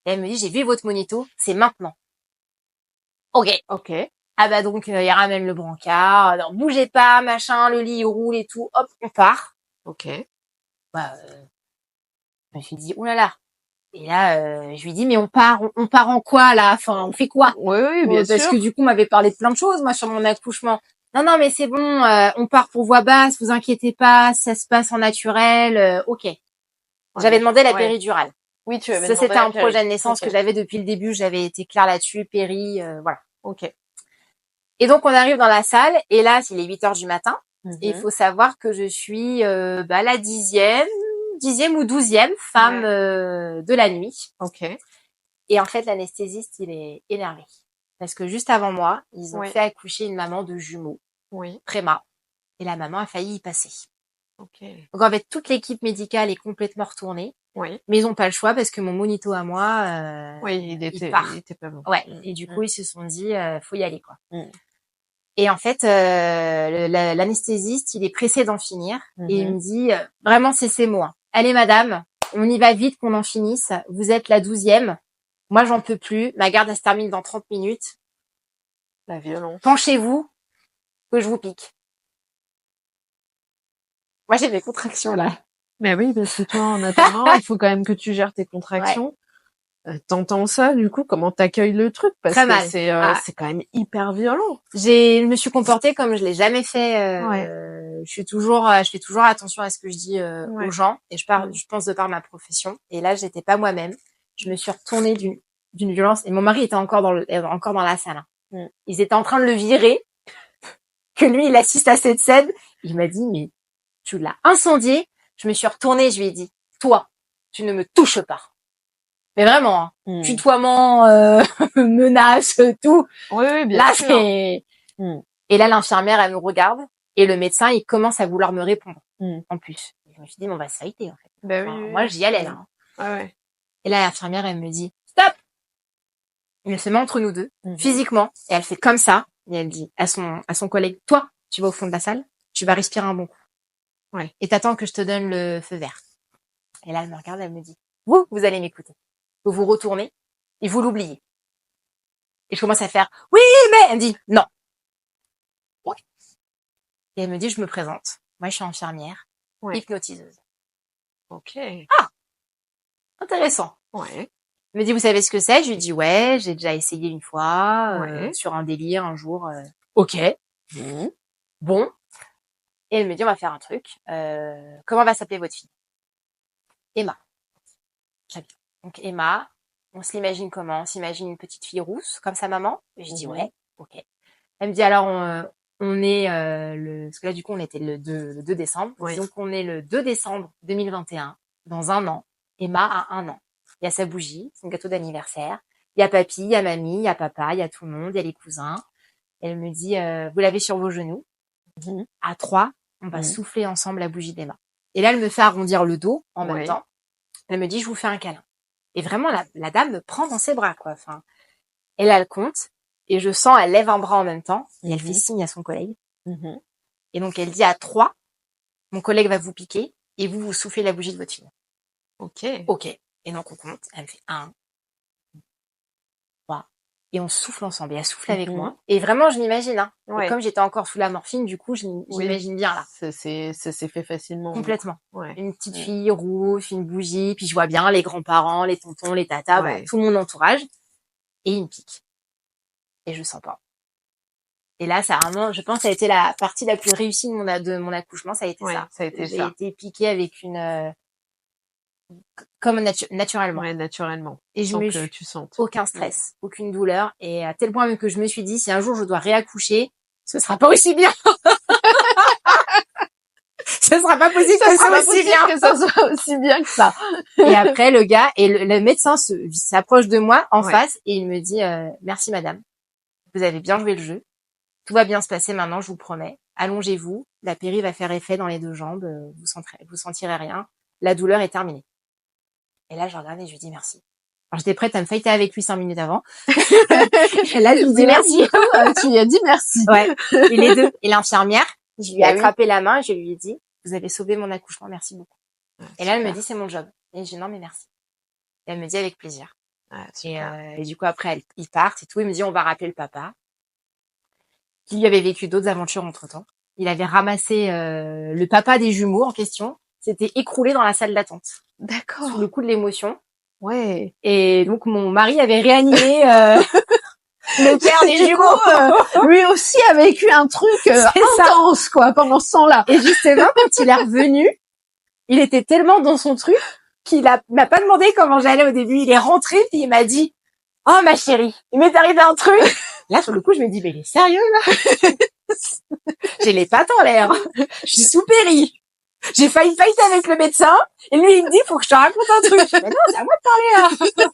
Et elle me dit, j'ai vu votre monito, c'est maintenant. Ok. Ok. Ah bah donc, il ramène le brancard. Alors, bougez pas, machin, le lit il roule et tout. Hop, on part. Ok. Bah, je me suis dit, oulala. Et là, je lui dis, mais on part en quoi là? Enfin, on fait quoi? Oui, oui, bien Parce sûr. que du coup, on m'avait parlé de plein de choses, moi, sur mon accouchement. Non, non, mais c'est bon, on part pour voix basse, vous inquiétez pas, ça se passe en naturel, ok. J'avais demandé la Ouais. péridurale. Oui, tu avais Ça, demandé c'était la un projet de péri. naissance Ok. que j'avais depuis le début, j'avais été claire là-dessus, péri, voilà. Ok. Et donc, on arrive dans la salle, et là, il est 8 heures du matin, et il Mhm. faut savoir que je suis la 10e ou 12e femme de la nuit. Ok. Et en fait, l'anesthésiste, il est énervé. Parce que juste avant moi, ils ont Ouais. fait accoucher une maman de jumeaux, Oui. préma. Et la maman a failli y passer. Ok. Donc en fait, toute l'équipe médicale est complètement retournée. Oui. Mais ils n'ont pas le choix parce que mon monito à moi, Oui, il part. il était pas bon. Ouais. Et du coup, ils se sont dit, faut y aller, quoi. Mm. Et en fait, l'anesthésiste, il est pressé d'en finir. Et il Mhm. me dit, vraiment, c'est ces mots. Hein. Allez, madame, on y va vite qu'on en finisse. Vous êtes la 12e. Moi, j'en peux plus. Ma garde, elle se termine dans 30 minutes. La violence. Penchez-vous, que je vous pique. Moi, j'ai mes contractions, là. Mais oui, parce que toi, en attendant, il faut quand même que tu gères tes Ouais. contractions. T'entends ça, du coup, comment t'accueilles le truc? Parce Très que mal. c'est quand même hyper violent. Je me suis comportée comme je l'ai jamais fait. Ouais. Je fais toujours attention à ce que je dis Ouais. aux gens. Et je pense de par ma profession. Et là, j'étais pas moi-même. Je me suis retournée d'une violence. Et mon mari était encore dans la salle. Hein. Mm. Ils étaient en train de le virer. Que lui, il assiste à cette scène. Il m'a dit, mais tu l'as incendié. Je me suis retournée. Je lui ai dit, toi, tu ne me touches pas. Mais vraiment, hein. Mm. Tutoiement, menace, tout. Oui, oui, bien Là, sûr. c'est... Mm. Et là, l'infirmière, elle me regarde. Et le médecin, il commence à vouloir me répondre. Mm. En plus. Je me suis dit, bon, bah, ça a été, en fait. Ben Enfin, oui, moi, oui. j'y allais, là. Ouais, ouais. Et là, l'infirmière, elle me dit, stop! Elle se met entre nous deux, Mhm. physiquement. Et elle fait comme ça. Et elle dit à son collègue, toi, tu vas au fond de la salle. Tu vas respirer un bon coup. Ouais. Et t'attends que je te donne le feu vert. Et là, elle me regarde, elle me dit, vous allez m'écouter. Vous vous retournez et vous l'oubliez. Et je commence à faire, oui, mais, elle me dit, non. Ouais. Et elle me dit, je me présente. Moi, je suis infirmière, Ouais. hypnotiseuse. Ok. Intéressant. Ouais. Elle me dit, vous savez ce que c'est? Je lui dis, ouais, j'ai déjà essayé une fois, Ouais. sur un délire, un jour. Ok. Mhm. Bon. Et elle me dit, on va faire un truc. Comment va s'appeler votre fille? Emma. Très bien. Donc Emma, on se l'imagine comment? On s'imagine une petite fille rousse, comme sa maman? Et je dis ouais, ok. Elle me dit alors on est parce que là du coup on était le 2 décembre. Oui. Donc on est le 2 décembre 2021, dans un an. Emma a 1 an. Il y a sa bougie, son gâteau d'anniversaire. Il y a papy, il y a mamie, il y a papa, il y a tout le monde, il y a les cousins. Elle me dit vous l'avez sur vos genoux. À 3, on va souffler ensemble la bougie d'Emma. Et là elle me fait arrondir le dos en même temps. Elle me dit je vous fais un câlin. Et vraiment la dame me prend dans ses bras quoi. Enfin, et là elle compte. Et je sens, elle lève un bras en même temps, et elle fait signe à son collègue. Et donc, elle dit à 3, mon collègue va vous piquer, et vous soufflez la bougie de votre fille. Ok. Ok. Et donc, on compte. Elle me fait 1, 3. Et on souffle ensemble. Et elle souffle avec moi. Et vraiment, je l'imagine, hein. Ouais. Et comme j'étais encore sous la morphine, du coup, je l'imagine bien, là. Ça s'est fait facilement. Complètement. Ouais. Une petite fille rousse, une bougie, puis je vois bien les grands-parents, les tontons, les tatas, bah, tout mon entourage. Et il me pique. Et je sens pas. Et là, ça vraiment, je pense, ça a été la partie la plus réussie de mon accouchement, ça a été ça. Ça a été J'ai ça. été piquée avec comme naturellement. Ouais, naturellement. Et sans que tu sentes. Aucun stress, aucune douleur. Et à tel point même que je me suis dit, si un jour je dois réaccoucher, ce sera pas aussi bien. Ce sera pas possible que ça soit aussi bien que ça. Et après, le gars et le médecin s'approche de moi en face et il me dit, merci madame. Vous avez bien joué le jeu. Tout va bien se passer maintenant, je vous promets. Allongez-vous. La péri va faire effet dans les 2 jambes. Vous sentirez rien. La douleur est terminée. Et là, je regarde et je lui dis merci. Alors, j'étais prête à me fighter avec lui 5 minutes avant. Et là, je lui dis merci. Tu lui as dit merci. Ouais. Et les deux. Et l'infirmière, je lui ai attrapé la main et je lui ai dit, vous avez sauvé mon accouchement, merci beaucoup. Et là, elle me dit, c'est mon job. Et je dis, non, mais merci. Et elle me dit, avec plaisir. Et du coup, après, ils partent et tout. Il me dit, on va rappeler le papa. Qui lui avait vécu d'autres aventures entre-temps. Il avait ramassé le papa des jumeaux en question, s'était écroulé dans la salle d'attente. D'accord. Sous le coup de l'émotion. Ouais. Et donc mon mari avait réanimé le père des jumeaux. Lui aussi a vécu un truc intense quoi pendant ce temps-là. Et justement, quand il est revenu, il était tellement dans son truc qu'il m'a pas demandé comment j'allais au début. Il est rentré puis il m'a dit « Oh ma chérie, il m'est arrivé un truc !» Là, sur le coup, je me dis, mais il est sérieux, là? J'ai les pattes en l'air. Je suis sous péri. J'ai failli fighter avec le médecin. Et lui, il me dit, faut que je te raconte un truc. Mais non, c'est à moi de parler, là.